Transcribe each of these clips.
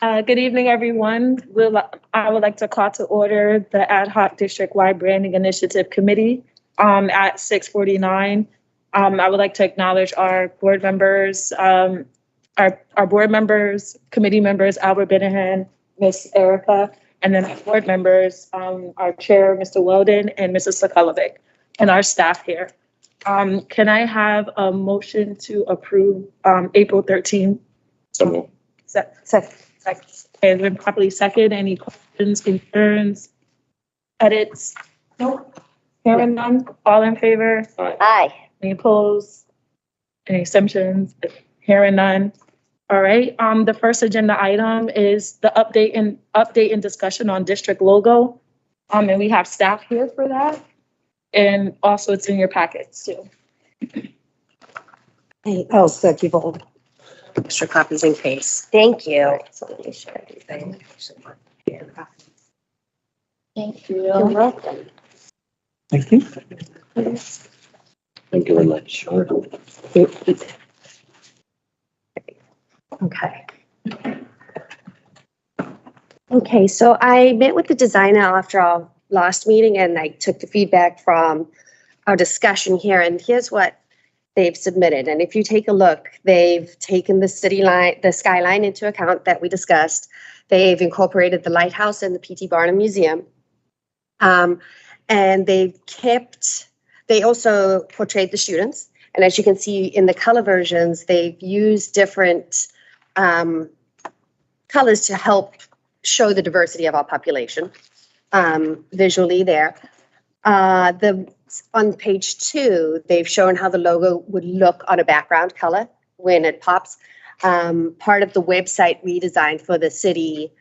Good evening, everyone. I would like to call to order the Ad Hoc District-Wide Branding Initiative Committee at 6:49. I would like to acknowledge our board members, our board members, committee members, Albert Benahan, Miss Erica, and then our board members, our chair, Mr. Weldon, and Mrs. Sokolovic, and our staff here. Can I have a motion to approve April 13th? Second. Has been properly seconded. Any questions, concerns, edits? Nope. Hearing none. All in favor? Aye. Any opposed? Any exemptions? Hearing none. All right. The first agenda item is the update and discussion on district logo. And we have staff here for that. And also it's in your packets too. Hey, oh, so keep all extra copies in case. Thank you. So let me share everything. Thank you. You're welcome. Thank you. Thank you very much. Okay. Okay, so I met with the designer after our last meeting and I took the feedback from our discussion here, and here's what they've submitted. And if you take a look, they've taken the skyline into account that we discussed. They've incorporated the lighthouse and the P.T. Barnum Museum. And they also portrayed the students. And as you can see in the color versions, they've used different colors to help show the diversity of our population visually there. On page 2, they've shown how the logo would look on a background color when it pops. Part of the website redesign for the city,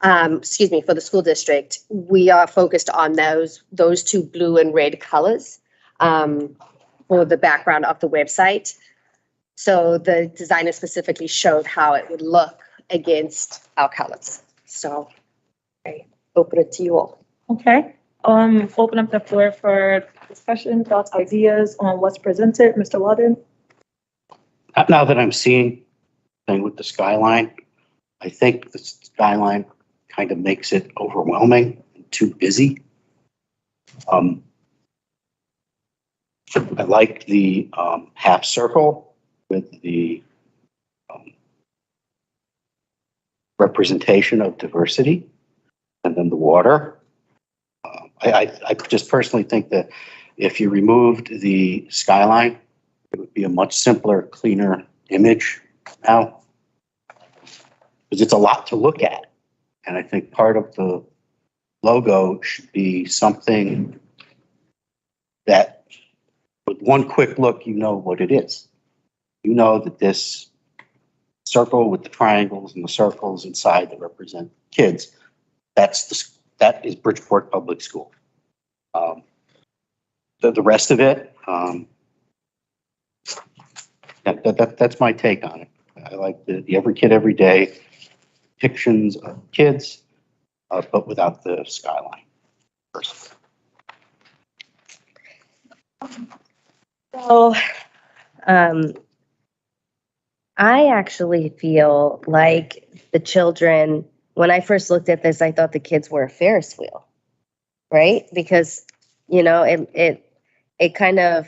for the school district, we are focused on those two blue and red colors for the background of the website. So the designer specifically showed how it would look against our colors. So I open it to you all. Okay. Open up the floor for discussion, thoughts, ideas on what's presented. Mr. Weldon? Now that I'm seeing thing with the skyline, I think the skyline kind of makes it overwhelming and too busy. I like the half circle with the representation of diversity, and then the water. I just personally think that if you removed the skyline, it would be a much simpler, cleaner image now, because it's a lot to look at. And I think part of the logo should be something that with one quick look, you know what it is. You know that this circle with the triangles and the circles inside that represent kids, that is Bridgeport Public School. The rest of it, that's my take on it. I like the every kid, every day depictions of kids, but without the skyline. So, I actually feel like the children, when I first looked at this, I thought the kids were a Ferris wheel, right? Because, it kind of,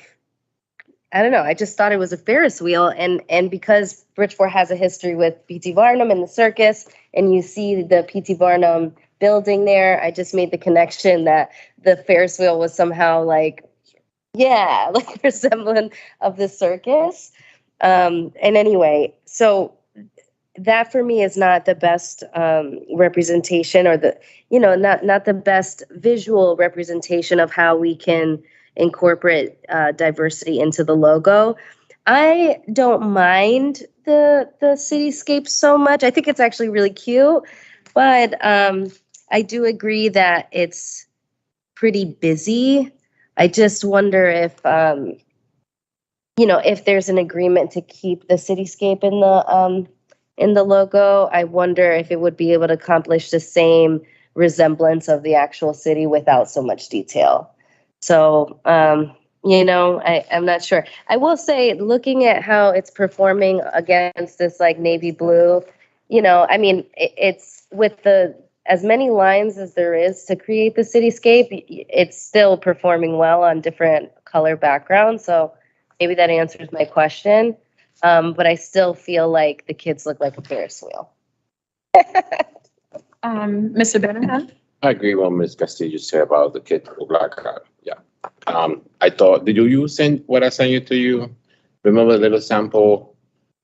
I don't know, I just thought it was a Ferris wheel. And because Bridgeport has a history with P.T. Barnum and the circus, and you see the P.T. Barnum building there, I just made the connection that the Ferris wheel was somehow like a resemblance of the circus. And anyway, so that for me is not the best representation, or not the best visual representation of how we can incorporate diversity into the logo. I don't mind the cityscape so much. I think it's actually really cute, but I do agree that it's pretty busy. I just wonder if if there's an agreement to keep the cityscape in the logo. I wonder if it would be able to accomplish the same resemblance of the actual city without so much detail. So, I'm not sure. I will say, looking at how it's performing against this like navy blue, you know, I mean, it's with as many lines as there is to create the cityscape, it's still performing well on different color backgrounds. So maybe that answers my question. But I still feel like the kids look like a Ferris wheel. Mr. Benham? I agree with what Ms. Castillo said about the kid with black card. Yeah. I thought, did you send what I sent you to you? Remember the little sample?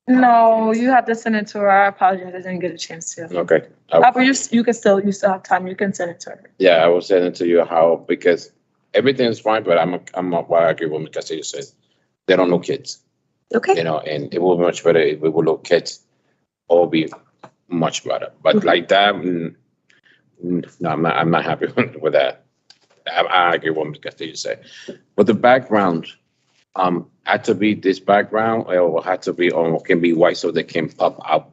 No, you have to send it to her. I apologize. I didn't get a chance to. Okay. But you still have time. You can send it to her. Yeah, I will send it to you how, because everything is fine, but I agree with Ms. Castillo said. They don't look kids, Okay. you know, and it will be much better if we would look kids, all be much better. But like that, no, I'm not happy with that. I agree with what Ms. Castillo said. But the background, had to be this background or had to be, or can be white so they can pop out.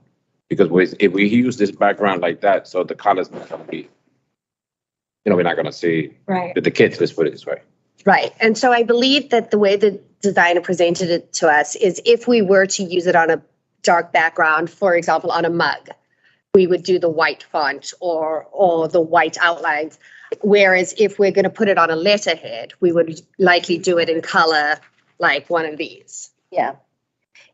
Because if we use this background like that, so the colors not gonna be, you know, we're not gonna see Right. the kids, let's put it this way. Right. And so I believe that the way the designer presented it to us is if we were to use it on a dark background, for example, on a mug, we would do the white font or the white outlines. Whereas if we're going to put it on a letterhead, we would likely do it in color, like one of these. Yeah.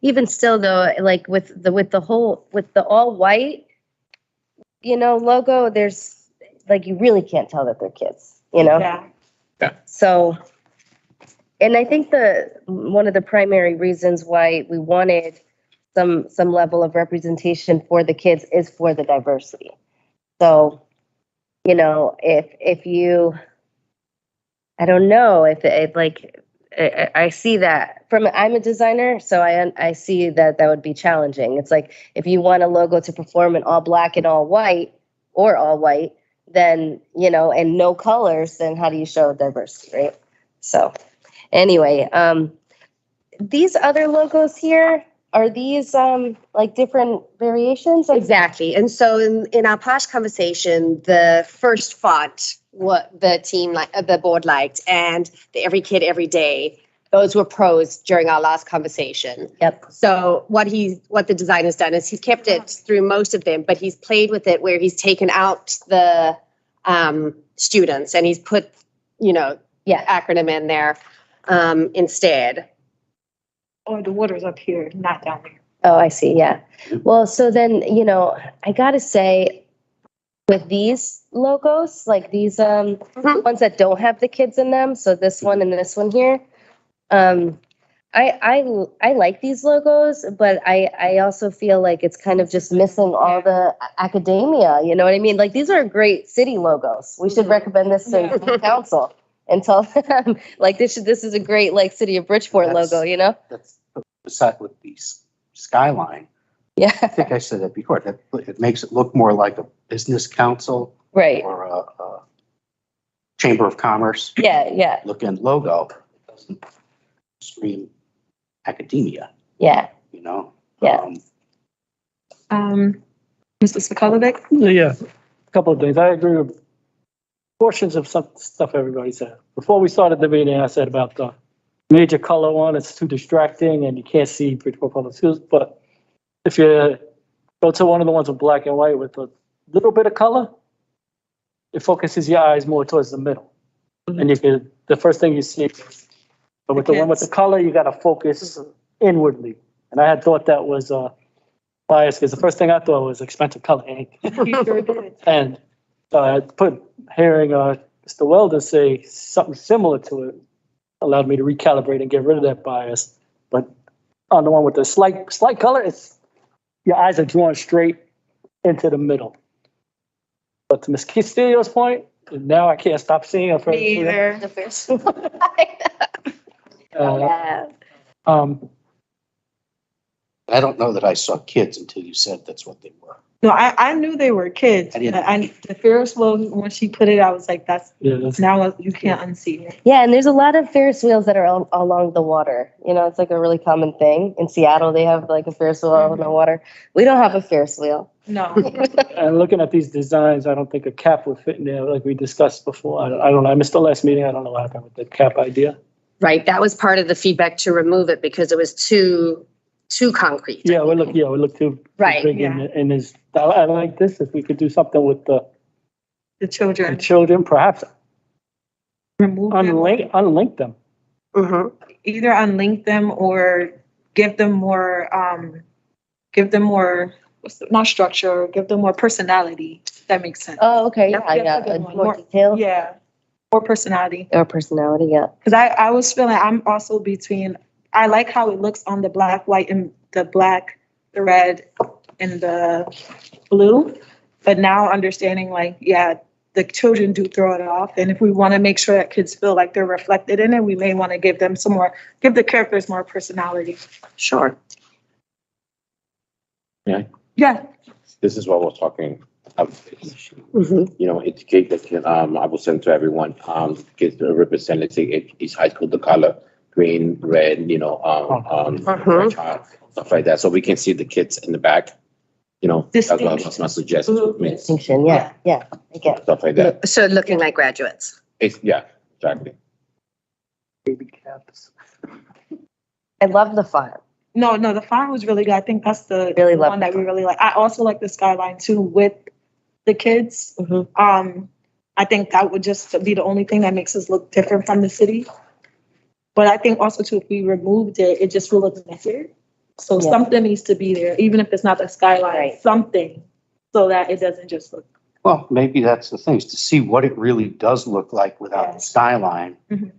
Even still though, like with the all white, you know, logo, there's like, you really can't tell that they're kids, you know? Yeah. So, and I think one of the primary reasons why we wanted some level of representation for the kids is for the diversity. So, you know, if you, I don't know, if it like, I see that I'm a designer, so I see that would be challenging. It's like, if you want a logo to perform in all black and all white, or all white, then, you know, and no colors, then how do you show diversity, right? So anyway, these other logos here, are these like different variations? Exactly. And so in our past conversation, the first font, what the board liked, and the Every Kid Every Day, those were pros during our last conversation. Yep. So what the designer's done is he's kept it through most of them, but he's played with it where he's taken out the students and he's put, you know, acronym in there instead. Or the water's up here, not down there. Oh, I see. Yeah. Well, so then, you know, I gotta say, with these logos, like these ones that don't have the kids in them, so this one and this one here, I like these logos, but I also feel like it's kind of just missing all the academia. You know what I mean? Like, these are great city logos. We should recommend this to council and tell them, like, this is a great, like, City of Bridgeport logo, you know? That's beside with the skyline. Yeah. I think I said that before, that it makes it look more like a business council Right. or a chamber of commerce Yeah. looking logo. It doesn't scream academia, Yeah. you know? Yeah. Mr. Sokolovic? Yeah, a couple of things. I agree with portions of some stuff everybody said. Before we started the meeting, I said about the major color one, it's too distracting and you can't see Bridgeport Public Schools. But if you go to one of the ones with black and white with a little bit of color, it focuses your eyes more towards the middle. And the first thing you see, but with the one with the color, you got to focus inwardly. And I had thought that was biased because the first thing I thought was expensive color ink. You sure did. And hearing Mr. Weldon say something similar to it allowed me to recalibrate and get rid of that bias. But on the one with the slight color, it's your eyes are drawn straight into the middle. But to Ms. Castillo's point, now I can't stop seeing her. Me either. The first Uh, I don't know that I saw kids until you said that's what they were. No, I knew they were kids. I didn't. The Ferris wheel, when she put it, I was like, that's now you can't unsee it. Yeah, and there's a lot of Ferris wheels that are along the water. You know, it's like a really common thing. In Seattle, they have like a Ferris wheel on the water. We don't have a Ferris wheel. No. And looking at these designs, I don't think a cap would fit in there like we discussed before. I don't know. I missed the last meeting. I don't know what happened with the cap idea. Right. That was part of the feedback to remove it because it was too concrete. Yeah, we look too Right, big yeah. in his I like this, if we could do something with the The children, children, perhaps remove them, unlink them. either unlink them or give them more, not structure, give them more personality. If that makes sense. Oh, okay, That's yeah, a good one. more detail. Yeah, more personality. Or personality, yeah. Because I was feeling, I'm also between, I like how it looks on the black, white, and the black, the red, and the blue. But now understanding like, yeah, the children do throw it off. And if we want to make sure that kids feel like they're reflected in it, we may want to give them some more, give the characters more personality. Sure. Yeah, This is what we're talking about. Mhm. You know, educate the kid, I will send to everyone, kids to represent each high school, the color, green, red, you know, stuff like that, so we can see the kids in the back, you know. That's what was my suggestion with me, Distinction, yeah, I get it. stuff like that. So looking like graduates. It's, yeah, exactly. Baby caps. I love the font. no, the font was really good. I think that's the Really the love one the that we really like. I also like the skyline too with the kids. I think that would just be the only thing that makes us look different from the city. But I think also too, if we removed it, it just will look naked. So Yeah. something needs to be there, even if it's not the skyline, Right. something, so that it doesn't just look. Well, maybe that's the thing, is to see what it really does look like without the skyline Mhm.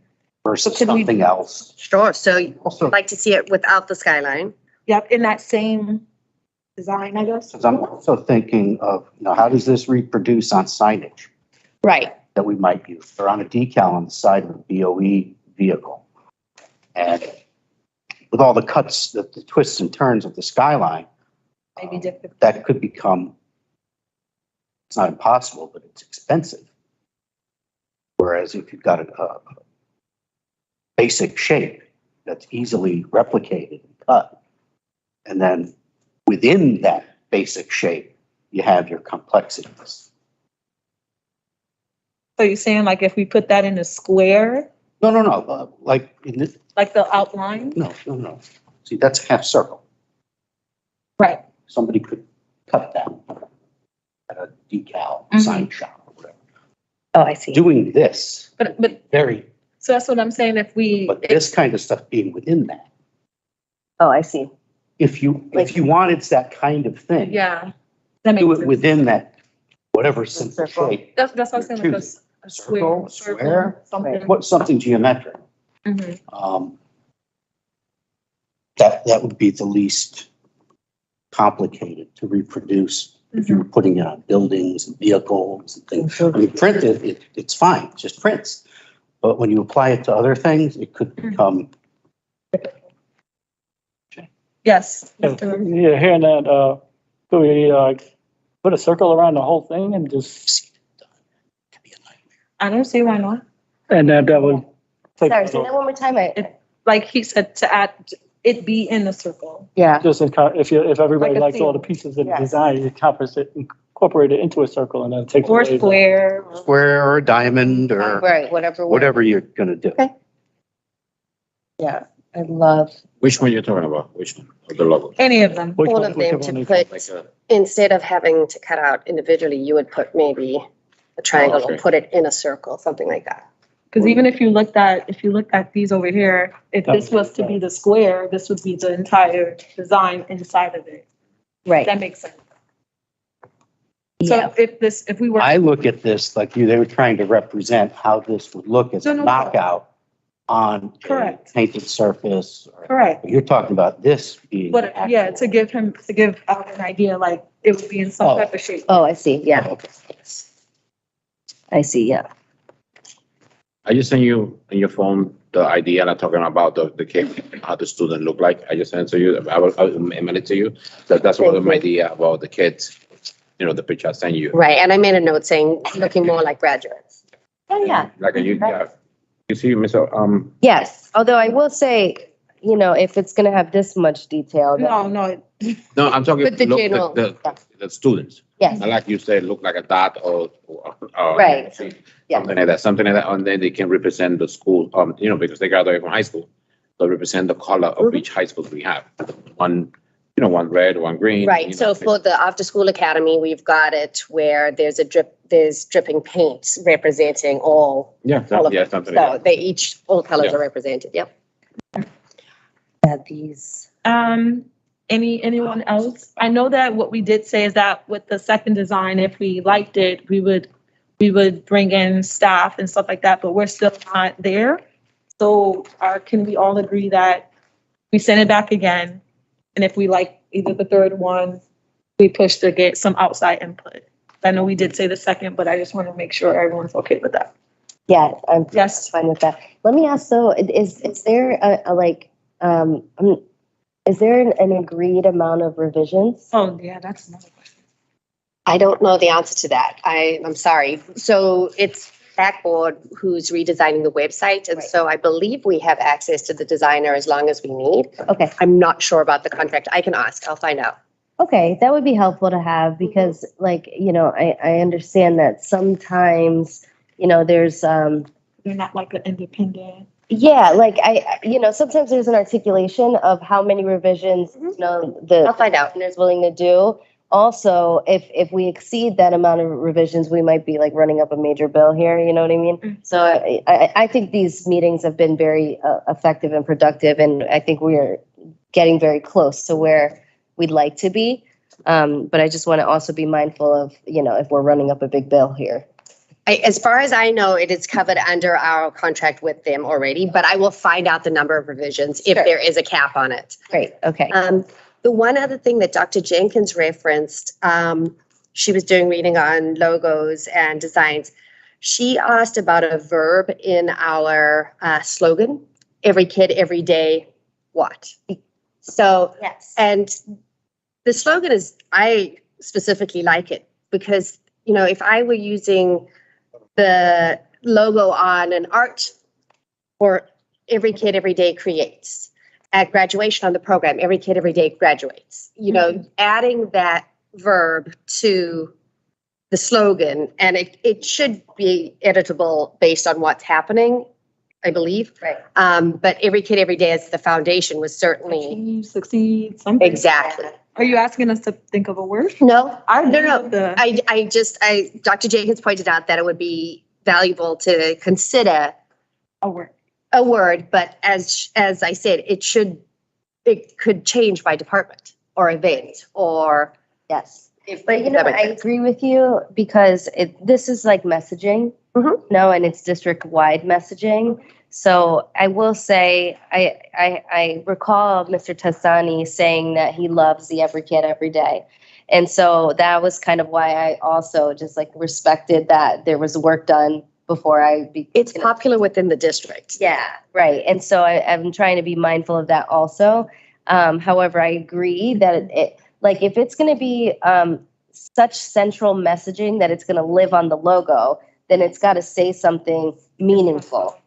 versus So could we- something else. Sure. So you'd Also, like to see it without the skyline. Yep, in that same design, I guess. because I'm also thinking of, you know, how does this reproduce on signage Right. that we might use, or on a decal on the side of a BOE vehicle? And with all the cuts, the twists and turns of the skyline, Maybe different. that could become, it's not impossible, but it's expensive. Whereas if you've got a basic shape that's easily replicated and cut, and then within that basic shape, you have your complexities. So you're saying like if we put that in a square, No, like in this, like the outline? no. See, that's a half circle. Right. Somebody could cut that at a decal Mhm. sign shop or whatever. Oh, I see. Doing this, But, very, so that's what I'm saying, if we, but this kind of stuff being within that. Oh, I see. If you wanted that kind of thing. yeah. That Do makes it sense. within that, whatever simple Circle. shape. That's what I was saying, like Choose a Circle, square, square, something. What, something geometric. Mhm. That would be the least complicated to reproduce if you were putting it on buildings and vehicles and things. I mean, print it's fine, it just prints. But when you apply it to other things, it could become, Yes. Yeah, hearing that, could we, put a circle around the whole thing and just, could be a nightmare. I don't see why not. and that would take, Sorry, say that one more time. Like he said, to add, it be in the circle. Yeah, just if everybody Like a likes all the seal. pieces of the Yes. design, you incorporate it into a circle and then it takes Or away the- square. or- Square or a diamond or right, whatever. whatever you're gonna do. Okay. Yeah, I love, Which one you're talking about? Which one? Of the logo? Any of them. Which All one- of whichever them one to you- put, Like a, instead of having to cut out individually, you would put maybe a triangle okay. and put it in a circle, something like that. Because even if you looked at these over here, if That this would was to be the square, this would be the entire design inside of it. right, That makes sense. yeah, So if we were, I look at this like they were trying to represent how this would look as a No. knockout on a Correct. painted surface. correct. You're talking about this being. But yeah, actual- to give out an idea, like it would be in some Oh. type of shape. oh, I see, yeah, Oh, okay. I see, yeah. I just sent you on your phone the idea and I'm talking about the kid, how the student look like. I just sent to you, I'll email it to you. That's what Thank my you. idea about the kids, you know, the picture I sent you. Right, and I made a note saying, looking more like graduates. Oh, yeah. Like you see, Mr. Yes, although I will say, you know, if it's gonna have this much detail, then, No, No, I'm talking, But the look, general- the students. yes, I like you said, look like a dot or. Right. Yeah. Something like that, and then they can represent the school, you know, because they graduate from high school. So represent the color of Mhm. each high school we have. One You know, one red, one green. you Right, know, so for the after-school academy, we've got it where there's there's dripping paint representing all Yeah, of yeah, it. something So like that. they each, all colors Yeah. are represented, yep. These. Anyone else? I know that what we did say is that with the second design, if we liked it, we would bring in staff and stuff like that, but we're still not there. So, can we all agree that we send it back again? And if we like either the third one, we push to get some outside input. I know we did say the second, but I just want to make sure everyone's okay with that. Yeah, I'm Yes. fine with that. Let me ask though, is there is there an agreed amount of revisions? Oh, yeah, that's another question. I don't know the answer to that. I'm sorry. So it's Backboard who's redesigning the website. And Right. so I believe we have access to the designer as long as we need. Okay, I'm not sure about the contract. I can ask. I'll find out. okay, that would be helpful to have because like, I understand that sometimes, there's, They're not like an independent. yeah, like sometimes there's an articulation of how many revisions, the I'll find out. is willing to do. Also, if we exceed that amount of revisions, we might be like running up a major bill here, you know what I mean? Mm. So I think these meetings have been very effective and productive, and I think we are getting very close to where we'd like to be. But I just want to also be mindful of, if we're running up a big bill here. As far as I know, it is covered under our contract with them already, but I will find out the number of revisions if Sure. there is a cap on it. Great, okay. The one other thing that Dr. Jenkins referenced, she was doing reading on logos and designs. She asked about a verb in our slogan, every kid, every day, what? So, Yes. and the slogan is, I specifically like it because, if I were using the logo on an art or every kid, every day creates. At graduation on the program, every kid, every day graduates. Adding that verb to the slogan, and it should be editable based on what's happening, I believe. Right. But every kid, every day as the foundation was certainly, Achieve, succeed, something. exactly. Are you asking us to think of a word? No, I no, agree no. with the- Dr. Jenkins pointed out that it would be valuable to consider a word. a word, but as I said, it could change by department or event or. Yes. If But that makes I sense. agree with you because this is like messaging, Mhm. and it's district-wide messaging. So I will say, I recall Mr. Tassani saying that he loves the every kid every day. And so that was kind of why I also just like respected that there was work done before It's popular within the district. Yeah, right. And so I'm trying to be mindful of that also. However, I agree that it like if it's going to be such central messaging that it's going to live on the logo, then it's got to say something meaningful,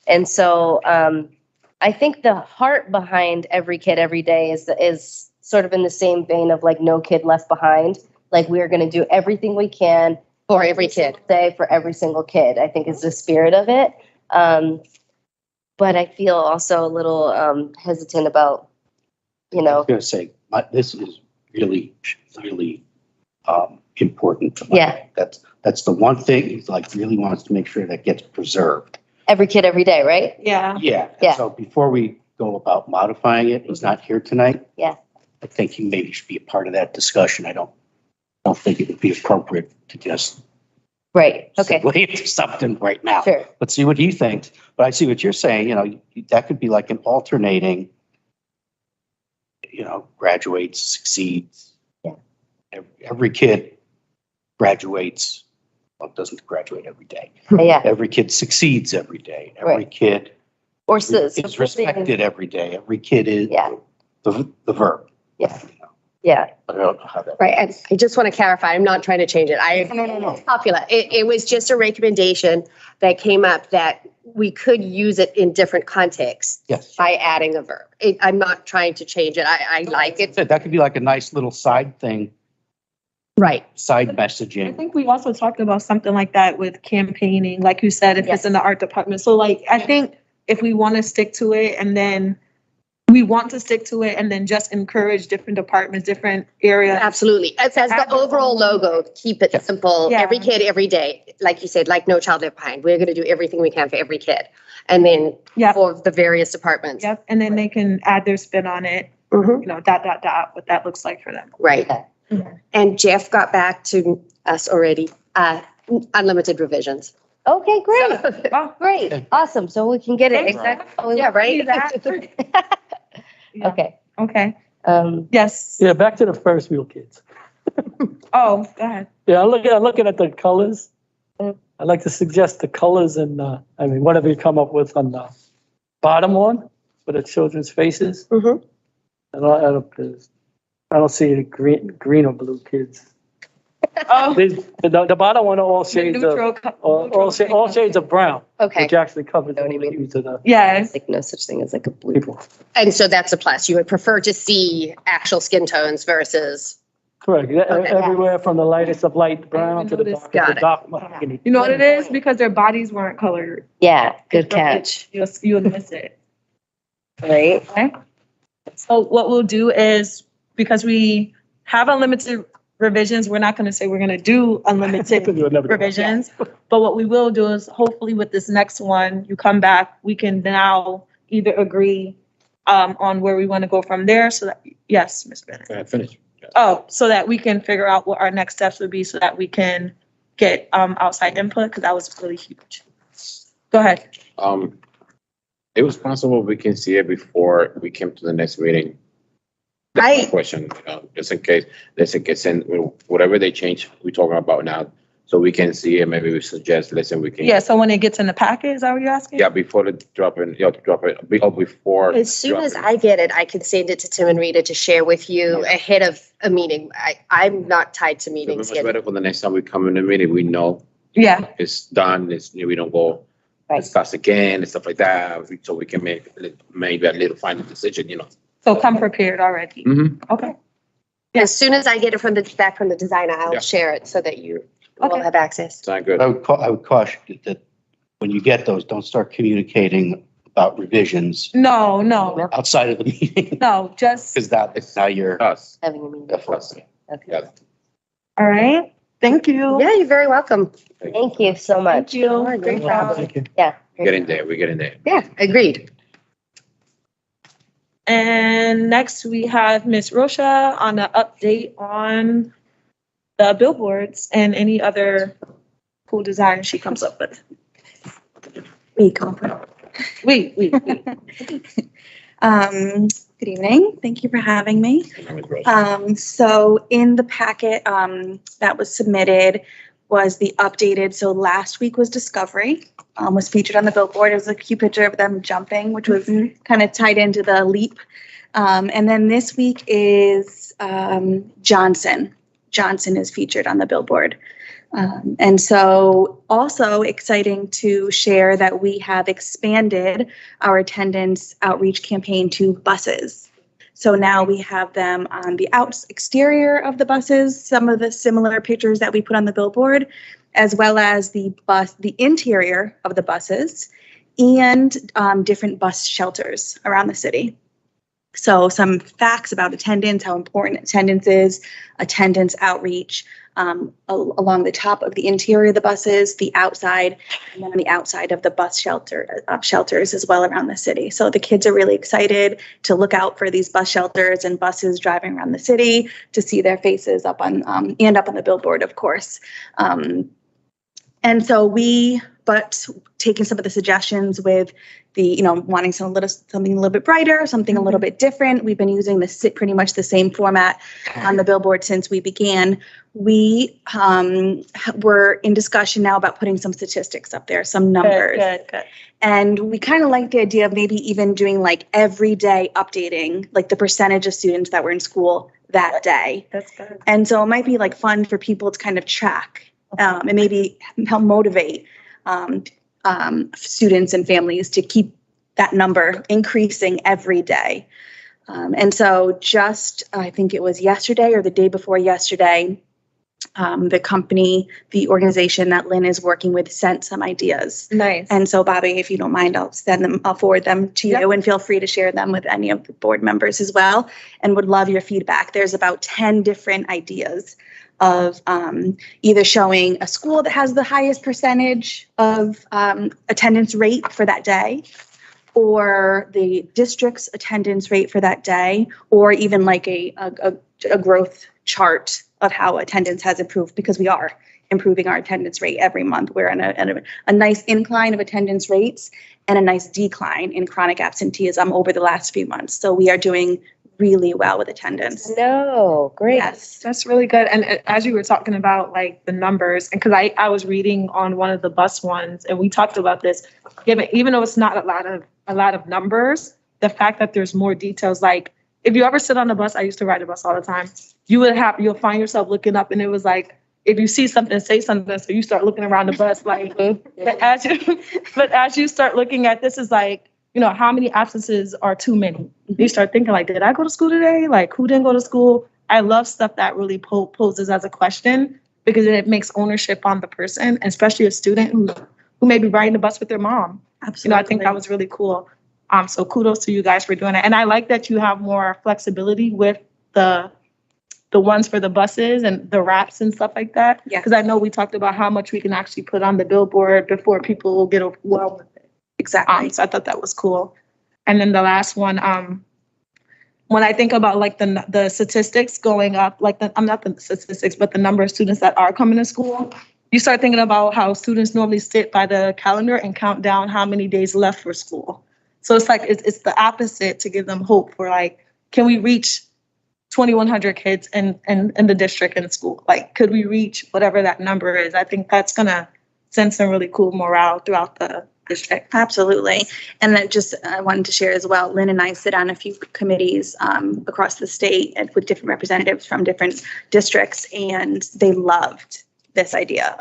And so I think the heart behind every kid every day is sort of in the same vein of like no kid left behind. Like we're going to do everything we can For every kid. day for every single kid, I think is the spirit of it. But I feel also a little hesitant about, I was going to say, this is really, really important. to me. Yeah. That's the one thing, like really wants to make sure that gets preserved. every kid every day, right? Yeah. Yeah. and Yeah. So before we go about modifying it, he's not here tonight. Yeah. I think he maybe should be a part of that discussion. I don't think it would be appropriate to just Right. Okay. segue into something right now. Sure. Let's see what he thinks. But I see what you're saying, that could be like an alternating, graduates, succeeds. Yeah. Every kid graduates, well, doesn't graduate every day. Yeah. Every kid succeeds every day. Every Right. kid Or is respected every day. Every kid is Yeah. the verb. Yeah. Yeah. I don't know how that. Right, and I just want to clarify, I'm not trying to change it. No. It's popular. It was just a recommendation that came up that we could use it in different contexts Yes. by adding a verb. I'm not trying to change it. I like it. That could be like a nice little side thing, Right. side I messaging. think we also talked about something like that with campaigning, like you said, if it's in the art department. So like, I think if we want to stick to it and then we want to stick to it and then just encourage different departments, different areas. Absolutely. As the overall logo, keep it simple. Yeah. Every kid, every day. Like you said, like No Child Left Behind. We're going to do everything we can for every kid. And then Yep. for the various departments. Yep, and then they can add their spin on it, Mhm. you know, ... what that looks like for them. Right. Mhm. And Jeff got back to us already. Unlimited revisions. Okay, great, Oh, great, awesome. So we can get it Thanks. exactly. Yeah, right? see that? Yeah. Okay, Okay, um, yes. Yeah, back to the Ferris wheel kids. Oh, go ahead. Yeah, I'm looking at the colors. Mm. I'd like to suggest the colors and, I mean, whatever you come up with on the bottom one for the children's faces. Mhm. I don't see any green or blue kids. Oh, The bottom one are all the shades of, neutral. all shades of brown, Okay. which actually covers Know all what the you mean. hues of the Yes, like no such thing as like a blue. people. And so that's a plus. You would prefer to see actual skin tones versus, Correct. Yeah, Okay. everywhere from the lightest of light brown to the noticed. darkest Got of it. dark mahogany. you know what it is? Because their bodies weren't colored. Yeah, good catch, You'll miss it. right? Okay. So what we'll do is, because we have unlimited revisions, we're not going to say we're going to do unlimited You would never do that. revisions. But what we will do is hopefully with this next one, you come back, we can now either agree on where we want to go from there. So that, yes, Ms. Bennett. Go ahead, finish. Yeah. Oh, so that we can figure out what our next steps would be so that we can get outside input, because that was really huge. Go ahead. It was possible we can see it before we came to the next meeting. That's my I- question, just in case, and whatever they change, we're talking about now, so we can see it, maybe we suggest, listen, we can. Yeah, so when it gets in the packet, is that what you're asking? Yeah, before the drop in, before. as soon as dropping. I get it, I can send it to Tim and Rita to share with you ahead of a meeting. I'm not tied to It'll be meetings much yet. better for the next time we come in the meeting, we know Yeah, it's done, we don't go Right. discuss again and stuff like that, so we can make maybe a little final decision, so come prepared already. Mm-hmm. Okay. As soon as I get it back from the designer, I'll Yeah. share it so that you will Okay. have access. Sound good? I would caution you that when you get those, don't start communicating about revisions No, outside of the meeting. no, just, Because that's now you're. Us. Having a meeting. Us. Okay. Yeah. all right. Thank you. Yeah, you're very welcome. Thank you so much. Thank you. Sure, no Great problem. job. Thank you. Yeah. Get in there, we get in there. Yeah, agreed. And next we have Ms. Rocha on an update on the billboards and any other cool design she comes up with. Wait. Good evening. Thank you for having me. So in the packet that was submitted was the updated, so last week was Discovery, was featured on the billboard. It was a cute picture of them jumping, which was kind of tied into the leap. And then this week is Johnson. Johnson is featured on the billboard. And so also exciting to share that we have expanded our attendance outreach campaign to buses. So now we have them on the exterior of the buses, some of the similar pictures that we put on the billboard, as well as the interior of the buses and different bus shelters around the city. So some facts about attendance, how important attendance is, attendance outreach along the top of the interior of the buses, the outside, and then on the outside of the bus shelters as well around the city. So the kids are really excited to look out for these bus shelters and buses driving around the city to see their faces up on and up on the billboard, of course. And so but taking some of the suggestions with the, wanting something a little bit brighter, something a little bit different. We've been using pretty much the same format on the billboard since we began. We were in discussion now about putting some statistics up there, some numbers. Good. And we kind of like the idea of maybe even doing like everyday updating, like the percentage of students that were in school that day. That's good. And so it might be like fun for people to kind of track and maybe help motivate students and families to keep that number increasing every day. And so I think it was yesterday or the day before yesterday, the company, the organization that Lynn is working with sent some ideas. Nice. And so Bobby, if you don't mind, I'll forward them to you and feel free to share them with any of the board members as well, and would love your feedback. There's about 10 different ideas of either showing a school that has the highest percentage of attendance rate for that day, or the district's attendance rate for that day, or even like a growth chart of how attendance has improved, because we are improving our attendance rate every month. We're on a nice incline of attendance rates and a nice decline in chronic absenteeism over the last few months. So we are doing really well with attendance. No, great. Yes, that's really good. And as you were talking about like the numbers, and because I was reading on one of the bus ones, and we talked about this, even though it's not a lot of numbers, the fact that there's more details, like if you ever sit on a bus, I used to ride a bus all the time, you'll find yourself looking up, and it was like, if you see something, say something. So you start looking around the bus, like, but as you start looking at this, is like, how many absences are too many? You start thinking like, did I go to school today? Like, who didn't go to school? I love stuff that really poses as a question, because it makes ownership on the person, especially a student who may be riding the bus with their mom. Absolutely. I think that was really cool. So kudos to you guys for doing it. And I like that you have more flexibility with the ones for the buses and the wraps and stuff like that. Yeah. Because I know we talked about how much we can actually put on the billboard before people get overwhelmed with it. Exactly. So I thought that was cool. And then the last one, when I think about like the statistics going up, like I'm not the statistics, but the number of students that are coming to school, you start thinking about how students normally sit by the calendar and count down how many days left for school. So it's like, it's the opposite, to give them hope for like, can we reach 2,100 kids in the district in school? Like, could we reach whatever that number is? I think that's gonna send some really cool morale throughout the district. Absolutely. And then I wanted to share as well, Lynn and I sit on a few committees across the state and with different representatives from different districts, and they loved this idea.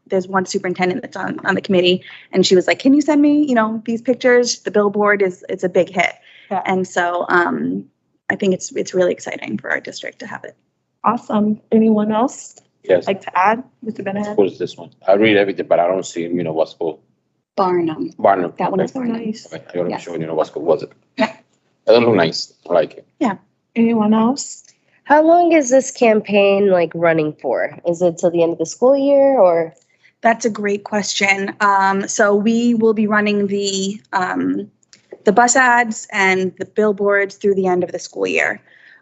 There's one superintendent that's on the committee, and she was like, can you send me, these pictures? The billboard it's a big hit. Yeah. And so I think it's really exciting for our district to have it. Awesome. Anyone else Yes. like to add, Mr. Benahan? What is this one? I read everything, but I don't see, what's called. Barnum. Barnum. That one Okay. is Barnum. Nice. Okay, I don't Yes. sure, what's called, was it? Yeah. That doesn't look nice. I like it. Anyone else? How long is this campaign like running for? Is it till the end of the school year, or? That's a great question. So we will be running the bus ads and the billboards through the end of the school year.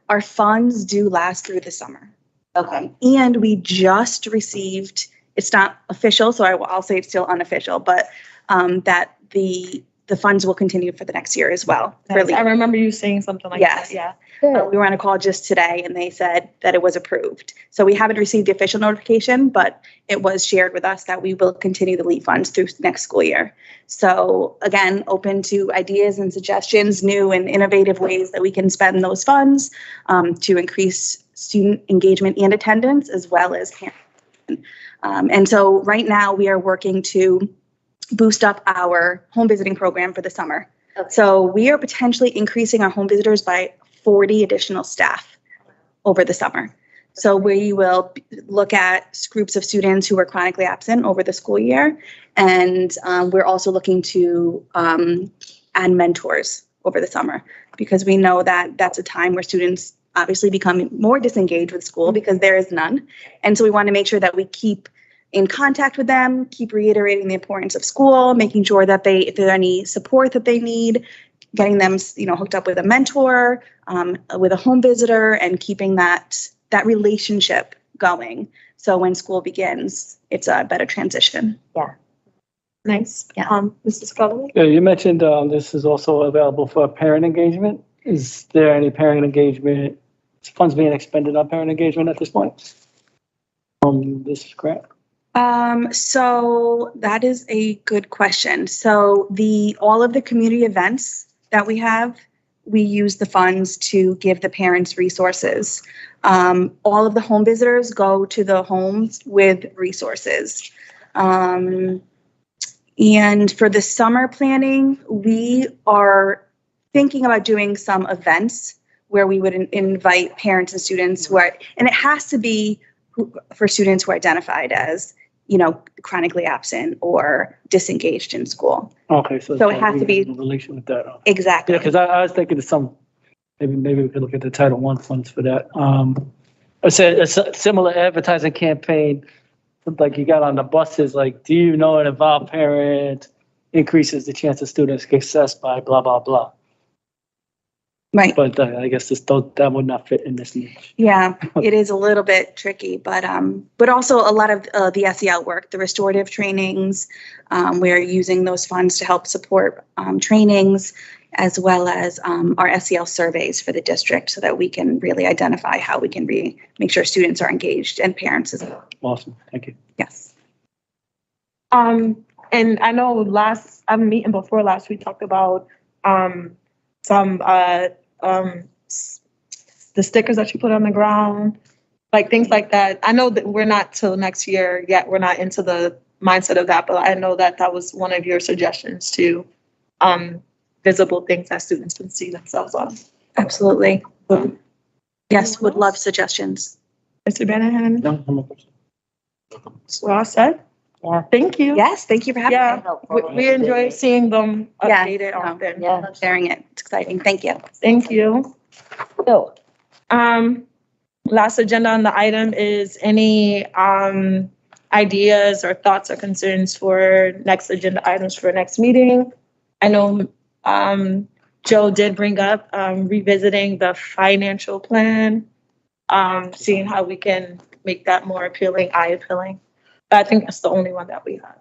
Our funds do last through the summer. Okay. And we just received, it's not official, so I'll say it's still unofficial, but that the funds will continue for the next year as well. Nice. I remember you saying something like Yes. that. Yeah. Good. We were on a call just today, and they said that it was approved. So we haven't received the official notification, but it was shared with us that we will continue the LEAP funds through next school year. So again, open to ideas and suggestions, new and innovative ways that we can spend those funds to increase student engagement and attendance, as well as parent. And so right now we are working to boost up our home visiting program for the summer. Okay. So we are potentially increasing our home visitors by 40 additional staff over the summer. So we will look at groups of students who are chronically absent over the school year. And we're also looking to add mentors over the summer, because we know that that's a time where students obviously become more disengaged with school because there is none. And so we want to make sure that we keep in contact with them, keep reiterating the importance of school, making sure that if there's any support that they need, getting them, hooked up with a mentor, with a home visitor, and keeping that relationship going. So when school begins, it's a better transition. Nice. Yeah. Mrs. Scully? Yeah, you mentioned this is also available for parent engagement. Is there any parent engagement, funds being expended on parent engagement at this point? This grant? So that is a good question. So all of the community events that we have, we use the funds to give the parents resources. All of the home visitors go to the homes with resources. And for the summer planning, we are thinking about doing some events where we would invite parents and students and it has to be for students who are identified as, you know, chronically absent or disengaged in school. Okay, so. So it has to be- In relation with that. Exactly. Yeah, because I was thinking of some, maybe we could look at the Title I funds for that. I said a similar advertising campaign, like you got on the buses, like, do you know an involved parent increases the chance of student success by blah, blah, blah. Right. But I guess that would not fit in this niche. Yeah, it is a little bit tricky, but also a lot of the SEL work, the restorative trainings, we're using those funds to help support trainings, as well as our SEL surveys for the district, so that we can really identify how we can make sure students are engaged and parents as well. Awesome, thank you. Yes. And I know meeting before last, we talked about some the stickers that you put on the ground, like things like that. I know that we're not till next year yet. We're not into the mindset of that, but I know that was one of your suggestions to visible things that students can see themselves on. Absolutely. Yes, would love suggestions. Mr. Banahan, No, I'm okay. we're all set? Yeah. Thank you. Yes, thank you for having Yeah. me. We enjoy seeing them Yeah. updated often. Yeah. Love sharing it. It's exciting. Thank you. Thank you. So, Last agenda on the item is any ideas or thoughts or concerns for next agenda items for next meeting. I know Joe did bring up revisiting the financial plan, seeing how we can make that more appealing, eye-appealing. But I think that's the only one that we have.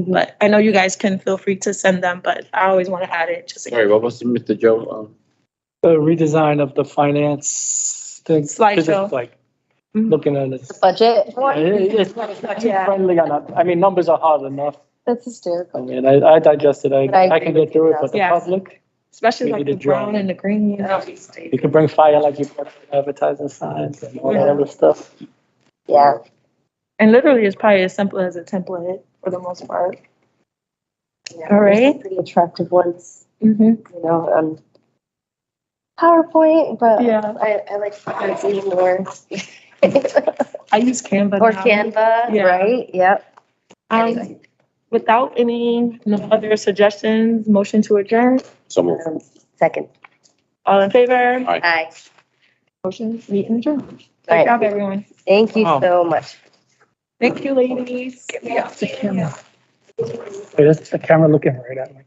But I know you guys can feel free to send them, but I always want to add it just in Sorry, what was it, Mr. Joe? The redesign of the finance thing. 'cause it's Slideshow. like, Mhm. looking at it. the budget, It's not too friendly on that. I mean, numbers are hard enough. that's I hysterical. mean, I digested, But I I can agree get through it, but the Yes. public, especially We like need the to draw. brown and the green. you can bring fire like you put advertising signs and all that other stuff. Yeah. And literally, it's probably as simple as a template for the most part. All right. There's some pretty attractive ones, Mm-hmm. you know, on PowerPoint, but Yeah. I like sometimes even more. I use Canva Or now. Canva, Yeah. right? Yep. Um, without any other suggestions, motion to adjourn. So move. Second. All in favor? Aye. Aye. Motion, meeting adjourned. All Good right. job, everyone. Thank you so much. Thank you, ladies. Hey, that's the camera looking right at me.